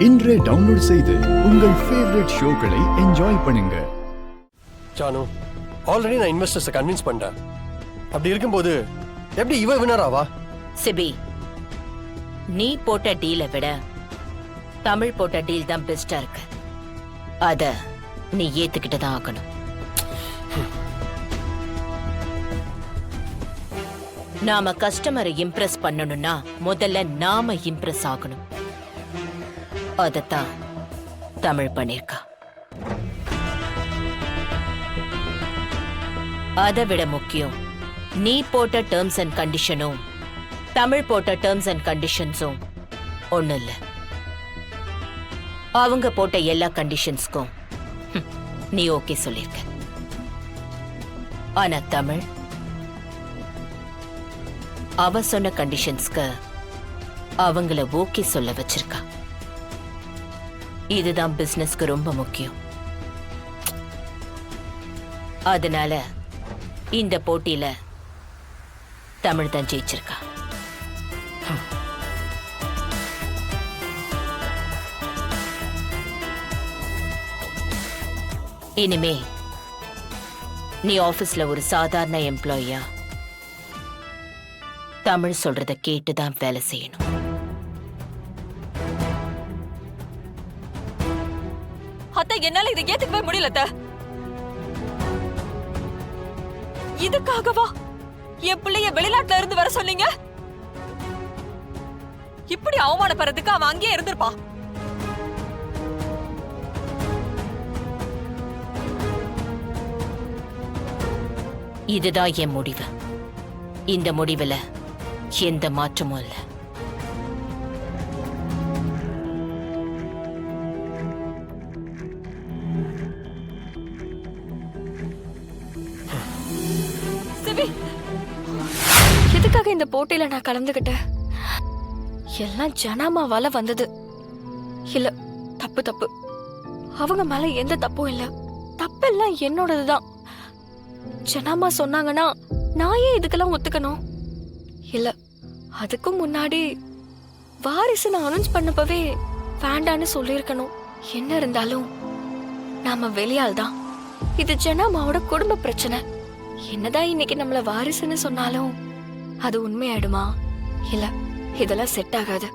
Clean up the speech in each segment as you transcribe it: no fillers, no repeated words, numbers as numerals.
இன்றே டவுன்லோட் செய்து உங்கள் ஃபேவரட் ஷோக்களை என்ஜாய் பண்ணுங்க. ஜானு, ஆல்ரெடி நான் இன்வெஸ்டர்ஸை கன்வின்ஸ் பண்ணிட்டேன். அப்படி இருக்கும்போது எப்படி இவ வினர் ஆவா? சிபி, நீ போட்ட டீலை விட தமிழ் போட்ட டீல் தான் பெஸ்டா இருக்கு. அத நீ ஏத்துக்கிட்டு தான் ஆகணும். நாம கஸ்டமரை இம்ப்ரெஸ் பண்ணணும்னா முதல்ல நாம இம்ப்ரெஸ் ஆகணும். அதத்தான் தமிழ் பண்ணிருக்கா. அதை விட முக்கியம், நீ போட்ட டேர்ம்ஸ் அண்ட் கண்டிஷனும் தமிழ் போட்ட டேர்ம்ஸ் அண்ட் கண்டிஷன்ஸும் ஒண்ணு இல்ல. அவங்க போட்ட எல்லா கண்டிஷன்ஸ்க்கும் நீ ஓகே சொல்லிருக்க. ஆனா தமிழ் அவ சொன்ன கண்டிஷன்ஸ்க்கு அவங்கள ஓகே சொல்ல வச்சிருக்கா. இதுதான் பிசினஸ்க்கு ரொம்ப முக்கியம். அதனால இந்த போட்டியில தமிழ் தான் ஜெயிச்சிருக்கா. இனிமே நீ ஆபீஸ்ல ஒரு சாதாரண எம்ப்ளாயியா தமிழ் சொல்றத கேட்டுதான் வேலை செய்யணும். அத்தை, என்னால இதை ஏத்துக்கவே முடியல. இதுக்காகவா என் பிள்ளைய வெளிநாட்டுல இருந்து வர சொன்னீங்க? இப்படி அவமானப்படுறதுக்கு அவன் அங்கேயே இருந்திருப்பான். இதுதான் என் முடிவு. இந்த முடிவுல எந்த மாற்றமும் இல்ல. சிவி, எதுக்காக இந்த போட்டியில நான் கலந்துகிட்டேன்? எல்லாம் ஜனாமாவால வந்தது. இல்ல, தப்பு தப்பு. அவங்க மேல எந்த தப்பும் இல்ல. தப்பெல்லாம் என்னோடதுதான். ஜனாமா சொன்னாங்கன்னா நான் ஏன் இதுக்கெல்லாம் ஒத்துக்கணும்? இல்ல, அதுக்கும் முன்னாடி வாரிசு நான் அனௌன்ஸ் பண்ணப்பவே வேண்டான்னு சொல்லியிருக்கணும். என்ன இருந்தாலும் நாம வெளியால் தான். இது ஜனாமாவோட குடும்ப பிரச்சனை. என்னதான் இன்னைக்கு நம்மள வாரிசுன்னு சொன்னாலும் அது உண்மையாயிடுமா? இல்ல, இதெல்லாம் செட் ஆகாது.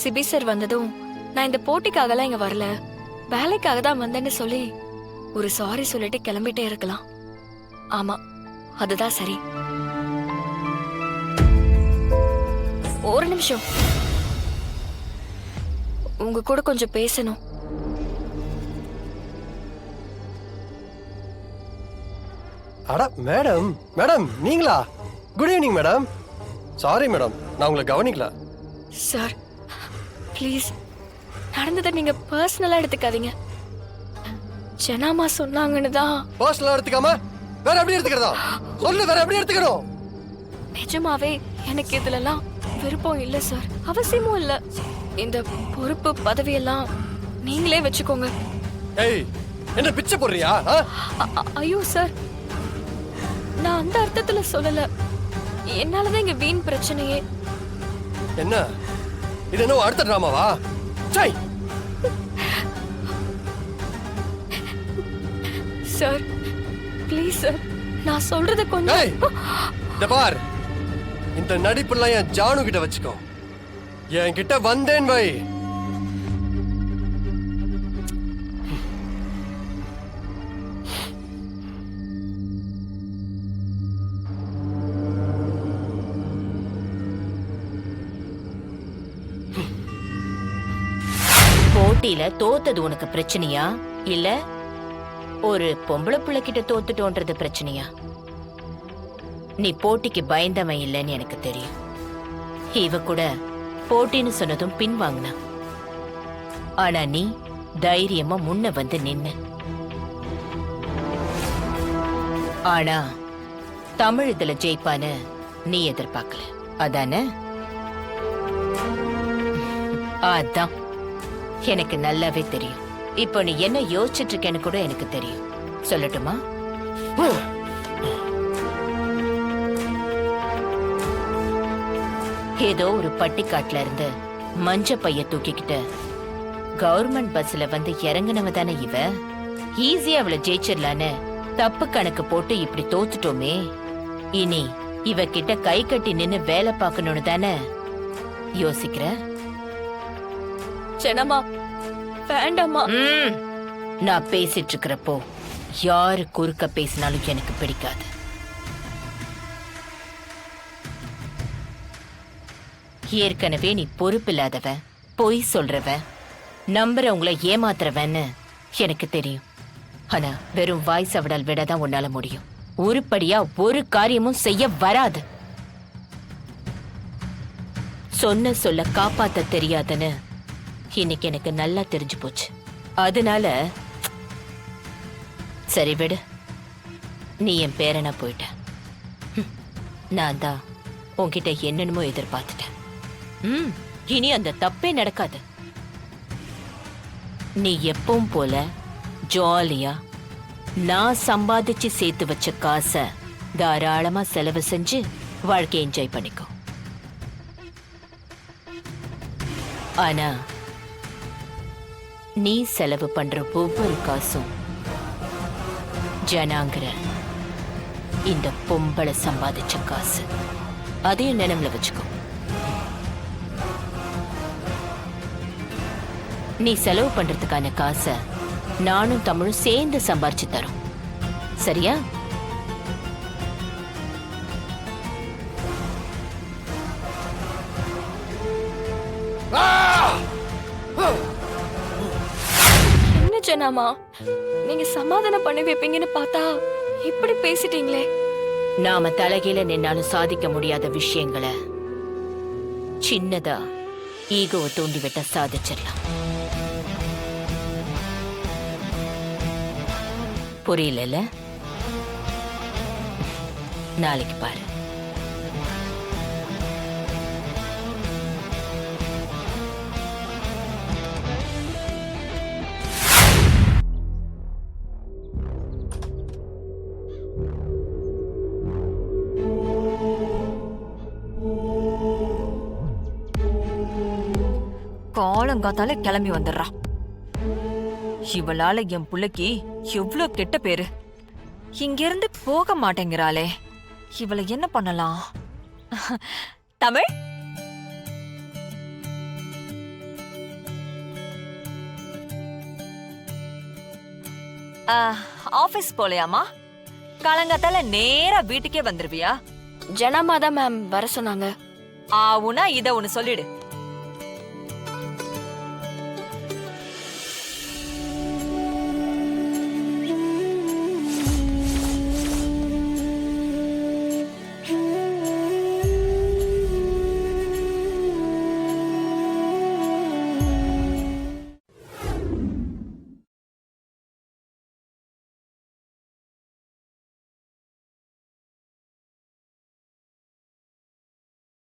சிபி சார் வந்ததும் நான் இந்த போட்டிக்காகலாம் இங்க வரல, வேலைக்காக தான் வந்தேன்னு சொல்லி ஒரு சாரி சொல்லிட்டு கிளம்பிட்டே இருக்கலாம். ஆமா, அதுதான் சரி. ஒரு நிமிஷம், உங்க கூட கொஞ்சம் பேசணும். அட மேடம், மேடம் நீங்களா? Good evening madam. Sorry madam, நான் உங்களை கவனிக்கல. சார், ப்ளீஸ், நடந்ததை நீங்க பர்சனலா எடுத்துக்காதீங்க. ஜனாமா சொன்னாங்கன்னு தான். பர்சனலா எடுத்துக்காம வேற எப்படி எடுத்துக்கிறதா சொல்லு? வேற எப்படி எடுத்துக்கணும்? நிஜமாவே எனக்கு இதுலலாம் விருப்பம் இல்ல சார், அவசியமும் இல்ல. இந்த பொறுப்பு பதவியெல்லாம் நீங்களே வச்சுக்கோங்க. ஏய், என்ன பிச்சை போடுறியா? ஐயோ சார், நான் அந்த அர்த்தத்துல சொல்லல. என்னாலதான் இங்க வீண் பிரச்சனையே. என்ன இது? என்ன அடுத்த டிராமாவா? சை சார், ப்ளீஸ் சார், நான் சொல்றத கொஞ்சம். இந்த பார், இந்த நடிப்புலாம் என் ஜானு கிட்ட வச்சுக்கோ. என் கிட்ட வந்தேன் வை. போட்டியில தோத்தது உனக்கு பிரச்சனையா, இல்ல ஒரு பொம்பளை பிள்ளை கிட்ட தோத்துட்டோன்றது பிரச்சனையா? நீ போட்டிக்கு பயந்தவன் இல்லைன்னு எனக்கு தெரியும். இவ கூட போட்டின்னு சொன்னதும் பின்வாங்கினா. ஆனா நீ தைரியமா முன்ன வந்து நின்னு. ஆனா தமிழ் இதுல ஜெயிப்பான்னு நீ எதிர்பார்க்கல, அதானே? அதான் எனக்கு நல்லாவே தெரியும். இப்போ நீ என்ன யோசிச்சுட்டு இருக்கேன்னு கூட எனக்கு தெரியும். சொல்லட்டுமா? ஏதோ ஒரு பட்டிக்காட்டுல இருந்து மஞ்ச பைய தூக்கிக்கிட்டு கவர்மெண்ட் பஸ்ல வந்து இறங்குனவ தானே இவ. ஈஸியா அவளை ஜெயிச்சிடலான்னு தப்பு கணக்கு போட்டு இப்படி தோத்துட்டோமே. இனி இவ கிட்ட கை கட்டி நின்னு வேலை பார்க்கணும்னு தானே யோசிக்கிற? ஜனமா வேண்டாமா. நான் பேசிட்டு இருக்கிறப்போ யாரு குறுக்க பேசினாலும் எனக்கு பிடிக்காது. ஏற்கனவே நீ பொறுப்பில்லாதவன், பொய் சொல்றவன், நம்புறவங்களை ஏமாத்துறவன்னு எனக்கு தெரியும். ஆனா வெறும் வாய் சவடால் விடதான் உன்னால முடியும். உருப்படியா ஒரு காரியமும் செய்ய வராது. சொன்ன சொல்ல காப்பாத்த தெரியாதுன்னு இன்னைக்கு எனக்கு நல்லா தெரிஞ்சு போச்சு. அதனால சரி விடு, நீ என் பேரனா போயிட்ட. நான் தான் உன்கிட்ட என்னென்னமோ எதிர்பார்த்துட்டேன். இனி அந்த தப்பே நடக்காது. நீ எப்பவும் போல ஜாலியா நான் சம்பாதிச்சு சேர்த்து வச்ச காசை தாராளமா செலவு செஞ்சு வாழ்க்கையை என்ஜாய் பண்ணிக்கோ. ஆனா நீ செலவு பண்ற ஒவ்வொரு காசும் ஜனாங்கிற இந்த பொம்பளை சம்பாதிச்ச காசு. அதையும் நினைவுல வச்சுக்கோ. நீ செலவு பண்றதுக்கான காசை நானும் தமிழும் சேர்ந்து சம்பாரிச்சு தரோம். சரியா? என்ன ஜனாமா, நீங்க சமாதானம் பண்ணி வைப்பீங்கன்னு பார்த்தா இப்படி பேசிட்டீங்களே. நாம தலைகீழ நின்னாலும் சாதிக்க முடியாத விஷயங்களை சின்னதா ஈகோவை தூண்டி விட்ட சாதிச்சிடலாம். புரியல? நாளைக்கு பாரு. காலங்காத்தால கிளம்பி வந்துடுறா. இவளால என் புள்ளைக்கு எவ்ளோ கெட்ட பேரு. இங்கிருந்து போக மாட்டேங்கிறாளே, இவளை என்ன பண்ணலாம்? தமிழ், ஆபீஸ் போலையாமா? காலங்காத்தால நேரா வீட்டுக்கே வந்துருவியா? ஜனாமா தான் மேம் வர சொன்னாங்க. ஆவுனா இத ஒன்னு சொல்லிடு.